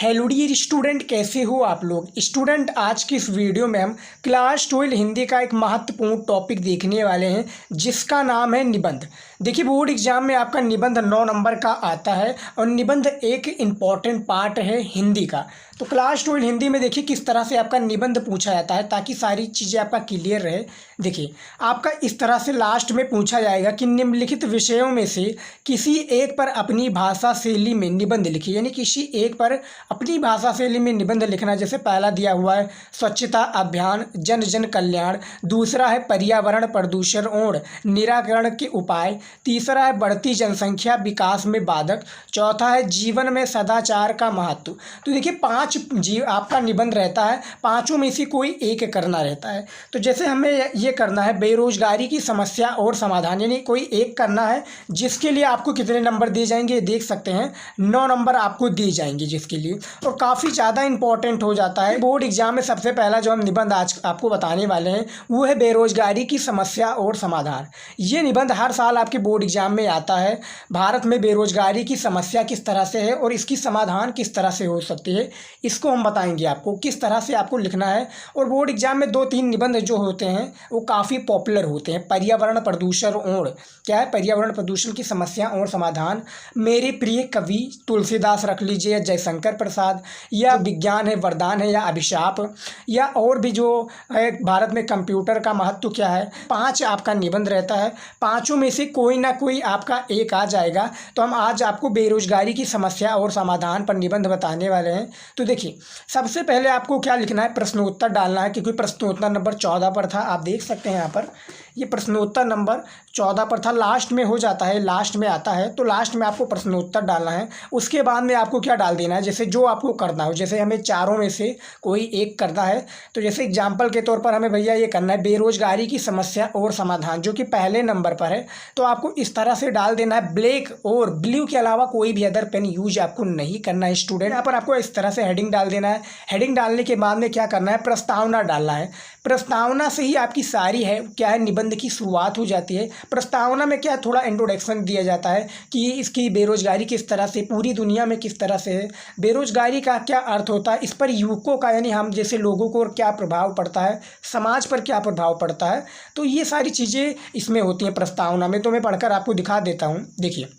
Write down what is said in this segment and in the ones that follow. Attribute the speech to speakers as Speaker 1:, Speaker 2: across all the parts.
Speaker 1: Hello dear student, कैसे हो आप लोग। स्टूडेंट, आज की इस वीडियो में हम क्लास 12 हिंदी का एक महत्वपूर्ण टॉपिक देखने वाले हैं जिसका नाम है निबंध। देखिए, बोर्ड एग्जाम में आपका निबंध 9 नंबर का आता है और निबंध एक इम्पॉर्टेंट पार्ट है हिंदी का। तो क्लास 12 हिंदी में देखिए किस तरह से आपका निबंध पूछा जाता है ताकि सारी चीज़ें आपका क्लियर रहे। देखिए, आपका इस तरह से लास्ट में पूछा जाएगा कि निम्नलिखित विषयों में से किसी एक पर अपनी भाषा शैली में निबंध लिखिए, यानी किसी एक पर अपनी भाषा शैली में निबंध लिखना। जैसे पहला दिया हुआ है स्वच्छता अभियान जन जन कल्याण, दूसरा है पर्यावरण प्रदूषण और निराकरण के उपाय, तीसरा है बढ़ती जनसंख्या विकास में बाधक, चौथा है जीवन में सदाचार का महत्व। तो देखिए, पांच आपका निबंध रहता है, पांचों में से कोई एक करना रहता है। तो जैसे हमें ये करना है बेरोजगारी की समस्या और समाधान, यानी कोई एक करना है जिसके लिए आपको कितने नंबर दिए जाएंगे देख सकते हैं, 9 नंबर आपको दिए जाएंगे जिसके लिए, और काफ़ी ज़्यादा इंपॉर्टेंट हो जाता है। बोर्ड एग्जाम में सबसे पहला जो हम निबंध आज आपको बताने वाले हैं वो है बेरोजगारी की समस्या और समाधान। ये निबंध हर साल आपके बोर्ड एग्जाम में आता है। भारत में बेरोजगारी की समस्या किस तरह से है और इसकी समाधान किस तरह से हो सकती है, इसको हम बताएंगे आपको किस तरह से आपको लिखना है। और बोर्ड एग्जाम में 2-3 निबंध जो होते हैं वो काफ़ी पॉपुलर होते हैं। पर्यावरण प्रदूषण और क्या है, पर्यावरण प्रदूषण की समस्या और समाधान, मेरे प्रिय कवि तुलसीदास रख लीजिए, जयशंकर प्रसाद, या विज्ञान है वरदान है, या अभिशाप, या और भी जो है भारत में कंप्यूटर का महत्व क्या है। 5 आपका निबंध रहता है, पाँचों में से कोई ना कोई आपका एक आ जाएगा। तो हम आज आपको बेरोजगारी की समस्या और समाधान पर निबंध बताने वाले हैं। तो देखिए, सबसे पहले आपको क्या लिखना है, प्रश्नोत्तर डालना है, क्योंकि प्रश्नोत्तर नंबर 14 पर था। आप देख सकते हैं यहाँ पर ये प्रश्नोत्तर नंबर 14 पर था, लास्ट में हो जाता है, लास्ट में आता है। तो लास्ट में आपको प्रश्नोत्तर डालना है। उसके बाद में आपको क्या डाल देना है, जैसे जो आपको करना हो। जैसे हमें चारों में से कोई एक करना है, तो जैसे एग्जाम्पल के तौर पर हमें भैया ये करना है बेरोजगारी की समस्या और समाधान, जो कि पहले नंबर पर है। तो आपको इस तरह से डाल देना है। ब्लैक और ब्लू के अलावा कोई भी अदर पेन यूज आपको नहीं करना है स्टूडेंट। यहाँ पर आपको इस तरह से हेडिंग डाल देना है। हेडिंग डालने के बाद में क्या करना है, प्रस्तावना डालना है। प्रस्तावना से ही आपकी सारी है क्या है निबंध की शुरुआत हो जाती है। प्रस्तावना में क्या थोड़ा इंट्रोडक्शन दिया जाता है कि इसकी बेरोजगारी किस तरह से पूरी दुनिया में किस तरह से है, बेरोजगारी का क्या अर्थ होता है, इस पर युवकों का यानी हम जैसे लोगों को क्या प्रभाव पड़ता है, समाज पर क्या प्रभाव पड़ता है। तो ये सारी चीज़ें इसमें होती हैं प्रस्तावना में। तो मैं पढ़कर आपको दिखा देता हूँ। देखिए,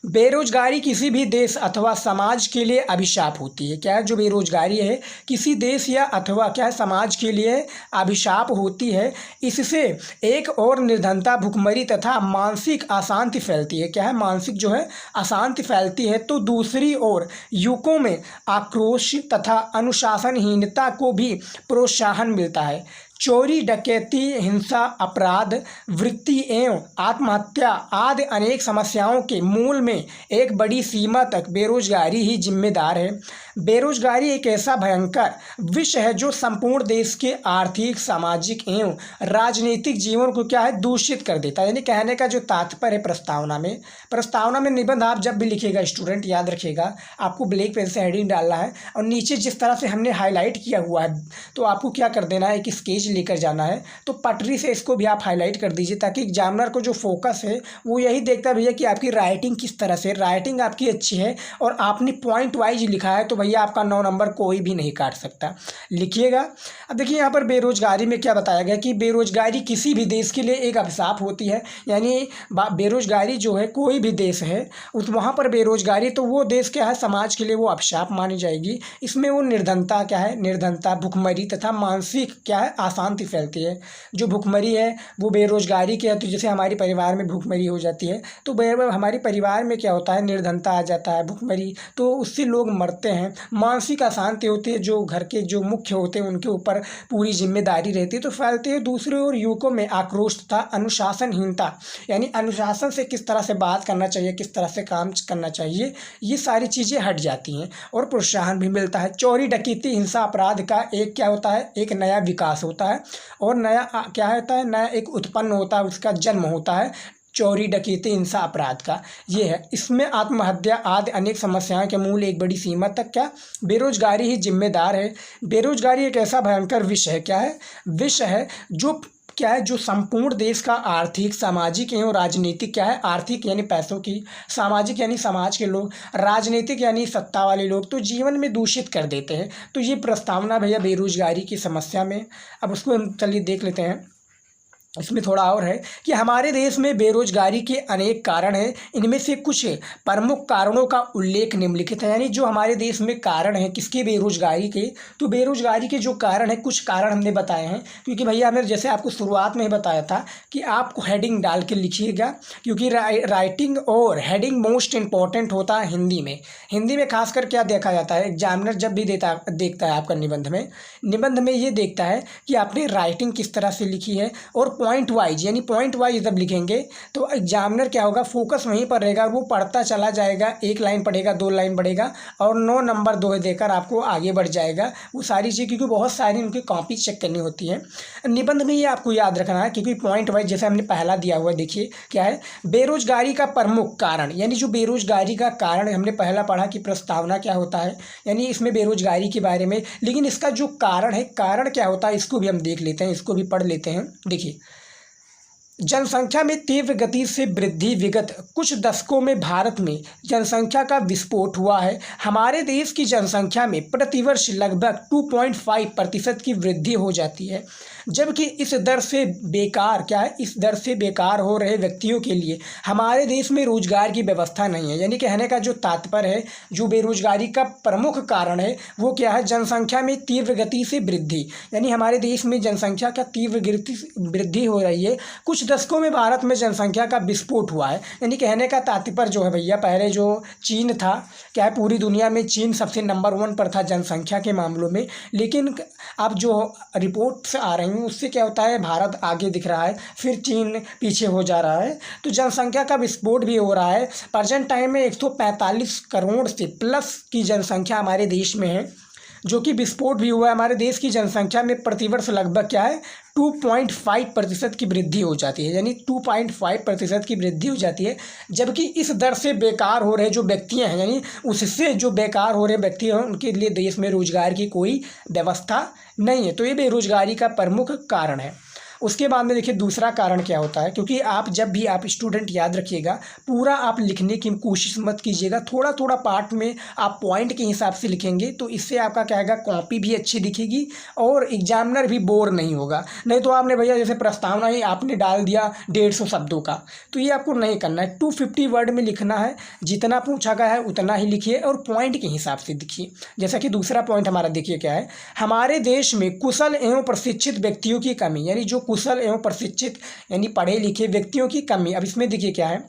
Speaker 1: बेरोजगारी किसी भी देश अथवा समाज के लिए अभिशाप होती है। क्या है, जो बेरोजगारी है किसी देश या अथवा क्या है समाज के लिए अभिशाप होती है। इससे एक और निर्धनता, भुखमरी तथा मानसिक अशांति फैलती है। क्या है, मानसिक जो है अशांति फैलती है। तो दूसरी ओर युवकों में आक्रोश तथा अनुशासनहीनता को भी प्रोत्साहन मिलता है। चोरी डकैती हिंसा अपराध वृत्ति एवं आत्महत्या आदि अनेक समस्याओं के मूल में एक बड़ी सीमा तक बेरोजगारी ही जिम्मेदार है। बेरोजगारी एक ऐसा भयंकर विषय है जो संपूर्ण देश के आर्थिक सामाजिक एवं राजनीतिक जीवन को क्या है दूषित कर देता है। यानी कहने का जो तात्पर्य है प्रस्तावना में निबंध आप जब भी लिखेगा स्टूडेंट याद रखिएगा, आपको ब्लैक पेन से हेडिंग डालना है और नीचे जिस तरह से हमने हाईलाइट किया हुआ है तो आपको क्या कर देना है, एक स्केच लेकर जाना है। तो पटरी से इसको भी आप हाईलाइट कर दीजिए ताकि एग्जामिनर को जो फोकस है वो यही देखता है भैया कि आपकी राइटिंग किस तरह से, राइटिंग आपकी अच्छी है और आपने पॉइंट वाइज लिखा है, तो भैया आपका 9 नंबर कोई भी नहीं काट सकता। लिखिएगा। अब देखिए, यहाँ पर बेरोजगारी में क्या बताया गया कि बेरोजगारी किसी भी देश के लिए एक अभिशाप होती है। यानी बेरोजगारी जो है कोई भी देश है उस वहाँ पर बेरोजगारी, तो वो देश क्या है समाज के लिए वो अभिशाप मानी जाएगी। इसमें वो निर्धनता क्या है, निर्धनता, भुखमरी तथा मानसिक क्या है अशांति फैलती है। जो भुखमरी है वो बेरोजगारी के है, तो जैसे हमारे परिवार में भुखमरी हो जाती है तो हमारे परिवार में क्या होता है, निर्धनता आ जाता है, भुखमरी, तो उससे लोग मरते हैं। मानसिक अशांति होती है, जो घर के जो मुख्य होते हैं उनके ऊपर पूरी जिम्मेदारी रहती है तो फैलती है। दूसरी ओर युवकों में आक्रोश तथा अनुशासनहीनता, यानी अनुशासन से किस तरह से बात करना चाहिए, किस तरह से काम करना चाहिए, ये सारी चीज़ें हट जाती हैं और प्रोत्साहन भी मिलता है। चोरी डकैती हिंसा अपराध का एक क्या होता है, एक नया विकास होता है और नया क्या होता है, नया एक उत्पन्न होता है, उसका जन्म होता है। चोरी डकैती हिंसा अपराध का ये है। इसमें आत्महत्या आदि अनेक समस्याओं के मूल एक बड़ी सीमा तक क्या बेरोजगारी ही जिम्मेदार है। बेरोजगारी एक ऐसा भयंकर विषय है, क्या है, विषय है जो क्या है, जो संपूर्ण देश का आर्थिक, सामाजिक एवं राजनीतिक क्या है, आर्थिक यानी पैसों की, सामाजिक यानी समाज के लोग, राजनीतिक यानी सत्ता वाले लोग तो जीवन में दूषित कर देते हैं। तो ये प्रस्तावना भैया बेरोजगारी की समस्या में, अब उसको हम चलिए देख लेते हैं। इसमें थोड़ा और है कि हमारे देश में बेरोजगारी के अनेक कारण हैं, इनमें से कुछ प्रमुख कारणों का उल्लेख निम्नलिखित है। यानी जो हमारे देश में कारण हैं किसके, बेरोजगारी के, तो बेरोजगारी के जो कारण हैं कुछ कारण हमने बताए हैं। क्योंकि भैया हमने जैसे आपको शुरुआत में ही बताया था कि आपको हेडिंग डाल के लिखिएगा, क्योंकि राइटिंग और हेडिंग मोस्ट इम्पॉर्टेंट होता है हिंदी में। हिंदी में खासकर क्या देखा जाता है, एग्जामिनर जब भी देखता है आपका निबंध में ये देखता है कि आपने राइटिंग किस तरह से लिखी है, और पॉइंट वाइज, यानी पॉइंट वाइज जब लिखेंगे तो एग्जामिनर क्या होगा, फोकस वहीं पर रहेगा, वो पढ़ता चला जाएगा, एक लाइन पढ़ेगा, 2 लाइन पढ़ेगा और 9 नंबर 2 देकर आपको आगे बढ़ जाएगा। वो सारी चीज़, क्योंकि बहुत सारी उनकी कॉपी चेक करनी होती है निबंध में, ये आपको याद रखना है। क्योंकि पॉइंट वाइज जैसे हमने पहला दिया हुआ, देखिए क्या है, बेरोजगारी का प्रमुख कारण, यानी जो बेरोजगारी का कारण हमने पहला पढ़ा कि प्रस्तावना क्या होता है, यानी इसमें बेरोजगारी के बारे में, लेकिन इसका जो कारण है, कारण क्या होता है इसको भी हम देख लेते हैं, इसको भी पढ़ लेते हैं। देखिए, जनसंख्या में तीव्र गति से वृद्धि, विगत कुछ दशकों में भारत में जनसंख्या का विस्फोट हुआ है। हमारे देश की जनसंख्या में प्रतिवर्ष लगभग 2.5% की वृद्धि हो जाती है, जबकि इस दर से बेकार हो रहे व्यक्तियों के लिए हमारे देश में रोजगार की व्यवस्था नहीं है। यानी कहने का जो तात्पर्य है, जो बेरोजगारी का प्रमुख कारण है वो क्या है, जनसंख्या में तीव्र गति से वृद्धि, यानी हमारे देश में जनसंख्या का तीव्र वृद्धि हो रही है। कुछ दशकों में भारत में जनसंख्या का विस्फोट हुआ है। यानी कहने का तात्पर्य जो है भैया, पहले जो चीन था, क्या है, पूरी दुनिया में चीन सबसे नंबर 1 पर था जनसंख्या के मामलों में, लेकिन अब जो रिपोर्ट्स आ रही हैं उससे क्या होता है, भारत आगे दिख रहा है, फिर चीन पीछे हो जा रहा है। तो जनसंख्या का विस्फोट भी हो रहा है। प्रेजेंट टाइम में 145 करोड़ से प्लस की जनसंख्या हमारे देश में है, जो कि विस्फोट भी हुआ है। हमारे देश की जनसंख्या में प्रतिवर्ष लगभग क्या है, 2.5% की वृद्धि हो जाती है, यानी 2.5% की वृद्धि हो जाती है। जबकि इस दर से बेकार हो रहे जो व्यक्ति हैं, यानी उससे जो बेकार हो रहे व्यक्ति हैं, उनके लिए देश में रोजगार की कोई व्यवस्था नहीं है। तो ये बेरोजगारी का प्रमुख कारण है। उसके बाद में देखिए दूसरा कारण क्या होता है, क्योंकि आप जब भी आप स्टूडेंट याद रखिएगा, पूरा आप लिखने की कोशिश मत कीजिएगा, थोड़ा थोड़ा पार्ट में आप पॉइंट के हिसाब से लिखेंगे, तो इससे आपका क्या होगा, कॉपी भी अच्छी दिखेगी और एग्जामिनर भी बोर नहीं होगा। नहीं तो आपने भैया जैसे प्रस्तावना ही आपने डाल दिया 150 शब्दों का, तो ये आपको नहीं करना है। 250 वर्ड में लिखना है, जितना पूछा गया है उतना ही लिखिए और पॉइंट के हिसाब से लिखिए। जैसा कि दूसरा पॉइंट हमारा देखिए क्या है, हमारे देश में कुशल एवं प्रशिक्षित व्यक्तियों की कमी, यानी जो कुशल एवं प्रशिक्षित यानी पढ़े लिखे व्यक्तियों की कमी। अब इसमें देखिए क्या है,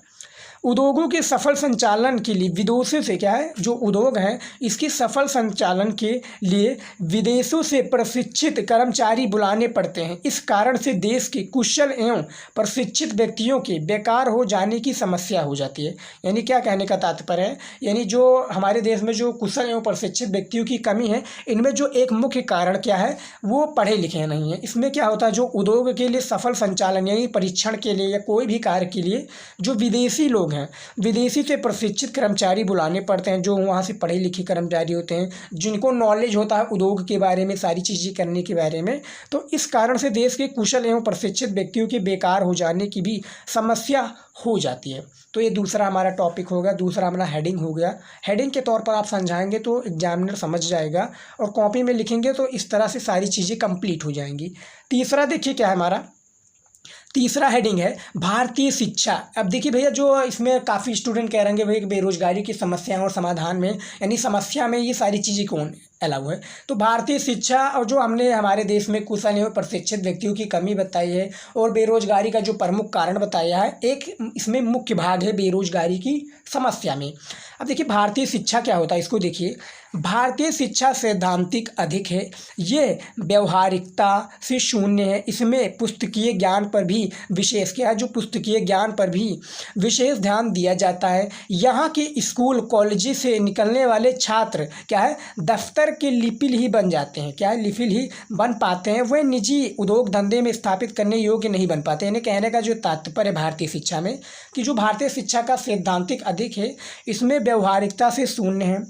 Speaker 1: उद्योगों के सफल संचालन के लिए विदेशों से क्या है, जो उद्योग हैं इसके सफल संचालन के लिए विदेशों से प्रशिक्षित कर्मचारी बुलाने पड़ते हैं। इस कारण से देश के कुशल एवं प्रशिक्षित व्यक्तियों के बेकार हो जाने की समस्या हो जाती है। यानी क्या कहने का तात्पर्य है, यानी जो हमारे देश में जो कुशल एवं प्रशिक्षित व्यक्तियों की कमी है, इनमें जो एक मुख्य कारण क्या है, वो पढ़े लिखे नहीं है। इसमें क्या होता है, जो उद्योग के लिए सफल संचालन यानी परीक्षण के लिए या कोई भी कार्य के लिए जो विदेशी लोग हैं, विदेशी से प्रशिक्षित कर्मचारी बुलाने पड़ते हैं, जो वहाँ से पढ़े लिखे कर्मचारी होते हैं, जिनको नॉलेज होता है उद्योग के बारे में, सारी चीज़ें करने के बारे में। तो इस कारण से देश के कुशल एवं प्रशिक्षित व्यक्तियों के बेकार हो जाने की भी समस्या हो जाती है। तो ये दूसरा हमारा टॉपिक होगा, दूसरा हमारा हेडिंग हो गया। हेडिंग के तौर पर आप समझाएंगे तो एग्जामिनर समझ जाएगा और कॉपी में लिखेंगे तो इस तरह से सारी चीज़ें कंप्लीट हो जाएंगी। तीसरा देखिए क्या है, हमारा तीसरा हेडिंग है भारतीय शिक्षा। अब देखिए भैया, जो इसमें काफ़ी स्टूडेंट कह रहे हैं भाई बेरोजगारी की समस्या और समाधान में, यानी समस्या में ये सारी चीज़ें कौन अलाउ है, तो भारतीय शिक्षा और जो हमने हमारे देश में कुशल एवं प्रशिक्षित व्यक्तियों की कमी बताई है और बेरोजगारी का जो प्रमुख कारण बताया है, एक इसमें मुख्य भाग है बेरोजगारी की समस्या में। अब देखिए भारतीय शिक्षा क्या होता है, इसको देखिए। भारतीय शिक्षा सैद्धांतिक अधिक है, ये व्यवहारिकता से शून्य है। इसमें पुस्तकीय ज्ञान पर भी विशेष क्या है, जो पुस्तकीय ज्ञान पर भी विशेष ध्यान दिया जाता है। यहाँ के स्कूल कॉलेज से निकलने वाले छात्र क्या है, दफ्तर के लिपिल ही बन जाते हैं, क्या है, लिपिल ही बन पाते हैं, वह निजी उद्योग धंधे में स्थापित करने योग्य नहीं बन पाते। यानी कहने का जो तात्पर्य भारतीय शिक्षा में कि जो भारतीय शिक्षा का सैद्धांतिक अधिक है, इसमें व्यवहारिकता से शून्य है।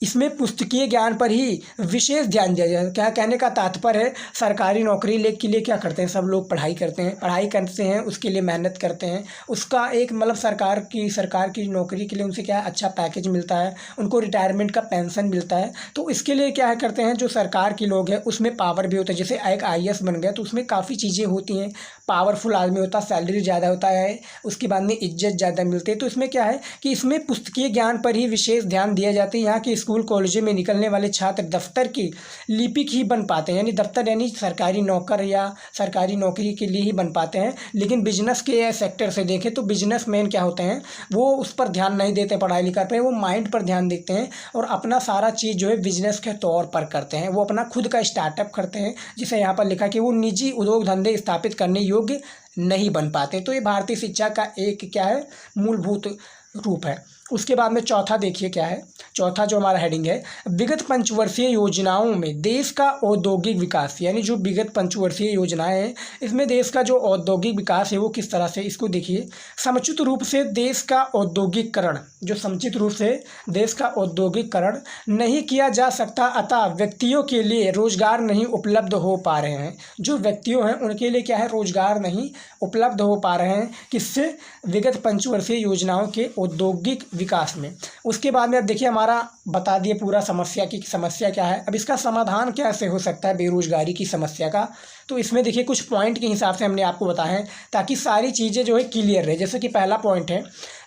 Speaker 1: इसमें पुस्तकीय ज्ञान पर ही विशेष ध्यान दिया जाए। क्या कहने का तात्पर्य है, सरकारी नौकरी के लिए क्या करते हैं, सब लोग पढ़ाई करते हैं, उसके लिए मेहनत करते हैं, उसका एक मतलब सरकार की नौकरी के लिए उनसे क्या है, अच्छा पैकेज मिलता है, उनको रिटायरमेंट का पेंशन मिलता है। तो इसके लिए क्या है करते हैं, जो सरकार के लोग हैं उसमें पावर भी होता है। जैसे एक IAS बन गया तो उसमें काफ़ी चीज़ें होती हैं, पावरफुल आदमी होता है, सैलरी ज़्यादा होता है, उसके बाद में इज्जत ज़्यादा मिलती है। तो इसमें क्या है कि इसमें पुस्तकीय ज्ञान पर ही विशेष ध्यान दिया जाता है। यहाँ के स्कूल कॉलेजों में निकलने वाले छात्र दफ्तर की लिपिक ही बन पाते हैं, यानी दफ्तर यानी सरकारी नौकर या सरकारी नौकरी के लिए ही बन पाते हैं। लेकिन बिजनेस के सेक्टर से देखें तो बिजनेसमैन क्या होते हैं, वो उस पर ध्यान नहीं देते पढ़ाई लिखाई पर, वो माइंड पर ध्यान देते हैं और अपना सारा चीज़ जो है बिजनेस के तौर पर करते हैं। वो अपना खुद का स्टार्टअप करते हैं, जिसे यहाँ पर लिखा कि वो निजी उद्योग धंधे स्थापित करने योग्य नहीं बन पाते। तो ये भारतीय शिक्षा का एक क्या है, मूलभूत रूप है। उसके बाद में चौथा देखिए क्या है, चौथा जो हमारा हेडिंग है, विगत पंचवर्षीय योजनाओं में देश का औद्योगिक विकास, यानी जो विगत पंचवर्षीय योजनाएं हैं इसमें देश का जो औद्योगिक विकास है वो किस तरह से, इसको देखिए। समुचित रूप से देश का औद्योगिकरण, जो समुचित रूप से देश का औद्योगिकरण नहीं किया जा सकता, अतः व्यक्तियों के लिए रोजगार नहीं उपलब्ध हो पा रहे हैं। जो व्यक्तियों हैं उनके लिए क्या है, रोजगार नहीं उपलब्ध हो पा रहे हैं, किससे, विगत पंचवर्षीय योजनाओं के औद्योगिक विकास में। उसके बाद में अब देखिए हमारा बता दिए पूरा समस्या की समस्या क्या है। अब इसका समाधान कैसे हो सकता है बेरोजगारी की समस्या का, तो इसमें देखिए कुछ पॉइंट के हिसाब से हमने आपको बताया है ताकि सारी चीज़ें जो है क्लियर रहे। जैसे कि पहला पॉइंट है,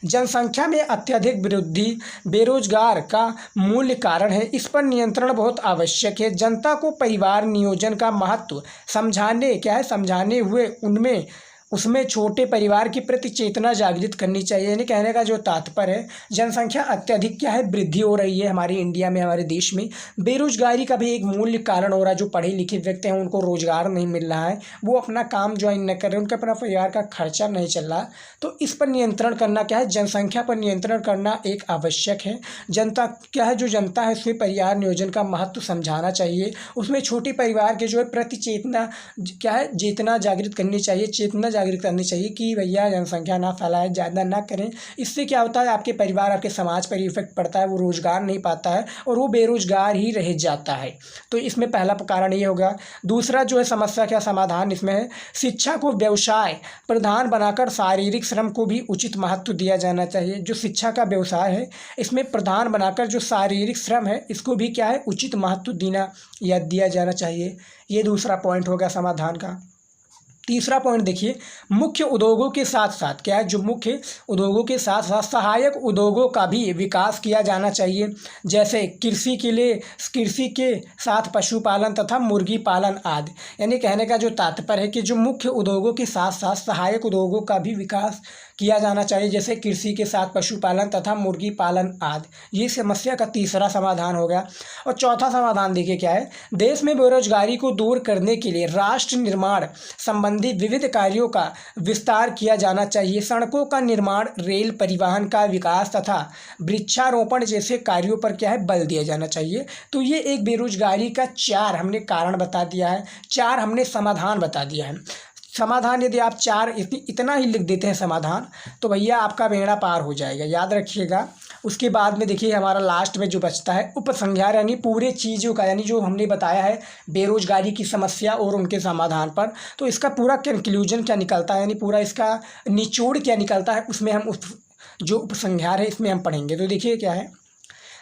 Speaker 1: जनसंख्या में अत्यधिक वृद्धि बेरोजगार का मूल कारण है, इस पर नियंत्रण बहुत आवश्यक है। जनता को परिवार नियोजन का महत्व समझाने हुए उसमें छोटे परिवार के प्रति चेतना जागृत करनी चाहिए। यानी कहने का जो तात्पर्य है, जनसंख्या अत्यधिक क्या है, वृद्धि हो रही है हमारी इंडिया में, हमारे देश में। बेरोजगारी का भी एक मूल्य कारण हो रहा है, जो पढ़े लिखे व्यक्ति हैं उनको रोजगार नहीं मिल रहा है, वो अपना काम ज्वाइन न कर रहे, उनका अपना परिवार का खर्चा नहीं चल रहा। तो इस पर नियंत्रण करना क्या है, जनसंख्या पर नियंत्रण करना एक आवश्यक है। जनता क्या है, जो जनता है उसमें परिवार नियोजन का महत्व समझाना चाहिए, उसमें छोटे परिवार के जो है प्रति चेतना क्या है, चेतना जागृत करनी चाहिए, चेतना जागृत करनी चाहिए कि भैया जनसंख्या ना फैलाए, ज़्यादा ना करें। इससे क्या होता है, आपके परिवार आपके समाज पर इफेक्ट पड़ता है, वो रोज़गार नहीं पाता है और वो बेरोजगार ही रह जाता है। तो इसमें पहला कारण ये होगा। दूसरा जो है समस्या क्या समाधान इसमें है, शिक्षा को व्यवसाय प्रधान बनाकर शारीरिक श्रम को भी उचित महत्व दिया जाना चाहिए। जो शिक्षा का व्यवसाय है इसमें प्रधान बनाकर जो शारीरिक श्रम है इसको भी क्या है, उचित महत्व दिया जाना चाहिए। ये दूसरा पॉइंट होगा समाधान का। तीसरा पॉइंट देखिए, मुख्य उद्योगों के साथ साथ क्या है, जो मुख्य उद्योगों के साथ साथ सहायक उद्योगों का भी विकास किया जाना चाहिए। जैसे कृषि के साथ पशुपालन तथा मुर्गी पालन आदि। यानी कहने का जो तात्पर्य है कि जो मुख्य उद्योगों के साथ साथ सहायक उद्योगों का भी विकास किया जाना चाहिए, जैसे कृषि के साथ पशुपालन तथा मुर्गी पालन आदि। ये समस्या का तीसरा समाधान हो गया। और चौथा समाधान देखिए क्या है, देश में बेरोजगारी को दूर करने के लिए राष्ट्र निर्माण संबंधी विविध कार्यों का विस्तार किया जाना चाहिए। सड़कों का निर्माण, रेल परिवहन का विकास तथा वृक्षारोपण जैसे कार्यों पर क्या है, बल दिया जाना चाहिए। तो ये एक बेरोजगारी का 4 हमने कारण बता दिया है, 4 हमने समाधान बता दिया है। समाधान यदि आप 4 इतना ही लिख देते हैं समाधान, तो भैया आपका बेड़ा पार हो जाएगा, याद रखिएगा। उसके बाद में देखिए हमारा लास्ट में जो बचता है उपसंहार, यानी पूरे चीज़ों का, यानी जो हमने बताया है बेरोजगारी की समस्या और उनके समाधान पर, तो इसका पूरा कंक्लूजन क्या निकलता है, यानी पूरा इसका निचोड़ क्या निकलता है, उसमें हम जो उपसंहार है इसमें हम पढ़ेंगे। तो देखिए क्या है,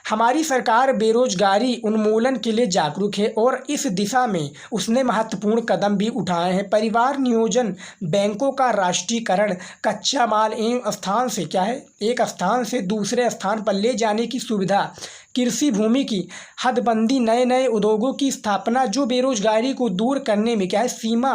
Speaker 1: हमारी सरकार बेरोजगारी उन्मूलन के लिए जागरूक है और इस दिशा में उसने महत्वपूर्ण कदम भी उठाए हैं। परिवार नियोजन, बैंकों का राष्ट्रीयकरण, कच्चा माल एवं स्थान से क्या है, एक स्थान से दूसरे स्थान पर ले जाने की सुविधा, कृषि भूमि की हदबंदी, नए नए उद्योगों की स्थापना, जो बेरोजगारी को दूर करने में क्या है, सीमा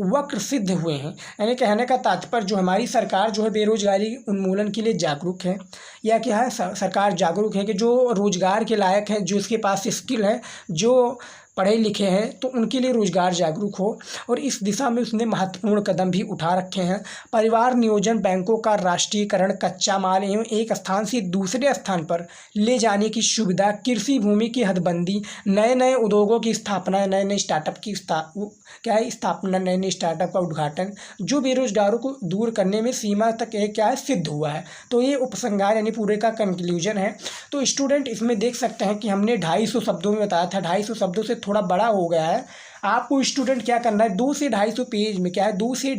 Speaker 1: वक्र सिद्ध हुए हैं। यानी कहने का तात्पर्य जो हमारी सरकार जो है बेरोजगारी उन्मूलन के लिए जागरूक है, या क्या है, सरकार जागरूक है कि जो रोजगार के लायक है, जो इसके पास स्किल है, जो पढ़े लिखे हैं तो उनके लिए रोजगार जागरूक हो, और इस दिशा में उसने महत्वपूर्ण कदम भी उठा रखे हैं। परिवार नियोजन बैंकों का राष्ट्रीयकरण, कच्चा माल एवं एक स्थान से दूसरे स्थान पर ले जाने की सुविधा, कृषि भूमि की हदबंदी, नए नए उद्योगों की स्थापना, नए नए स्टार्टअप की स्थापना, नए नए स्टार्टअप का उद्घाटन, जो बेरोजगारों को दूर करने में सीमा तक सिद्ध हुआ है। तो ये उपसंहार यानी पूरे का कंक्लूजन है। तो स्टूडेंट इसमें देख सकते हैं कि हमने 250 शब्दों में बताया था, 250 शब्दों से थोड़ा बड़ा हो गया है। आपको स्टूडेंट क्या करना है, 2 से 250 पेज में 2 से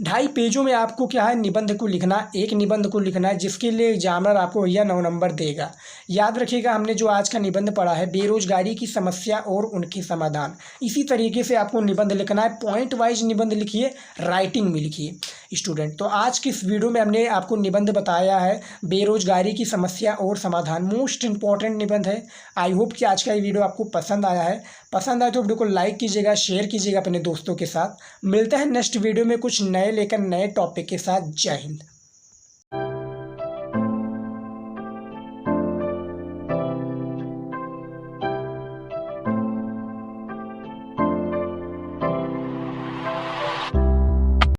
Speaker 1: ढाई पेजों में आपको निबंध को लिखना, एक निबंध को लिखना है, जिसके लिए एग्जामिनर आपको भैया 9 नंबर देगा। याद रखिएगा, हमने जो आज का निबंध पढ़ा है बेरोजगारी की समस्या और उनके समाधान, इसी तरीके से आपको निबंध लिखना है। पॉइंट वाइज निबंध लिखिए, राइटिंग में लिखिए स्टूडेंट। तो आज की इस वीडियो में हमने आपको निबंध बताया है बेरोजगारी की समस्या और समाधान, मोस्ट इंपॉर्टेंट निबंध है। आई होप कि आज का ये वीडियो आपको पसंद आया है। पसंद आए तो वीडियो को लाइक कीजिएगा, शेयर कीजिएगा अपने दोस्तों के साथ। मिलते हैं नेक्स्ट वीडियो में कुछ नए लेकर नए टॉपिक के साथ। जय हिंद।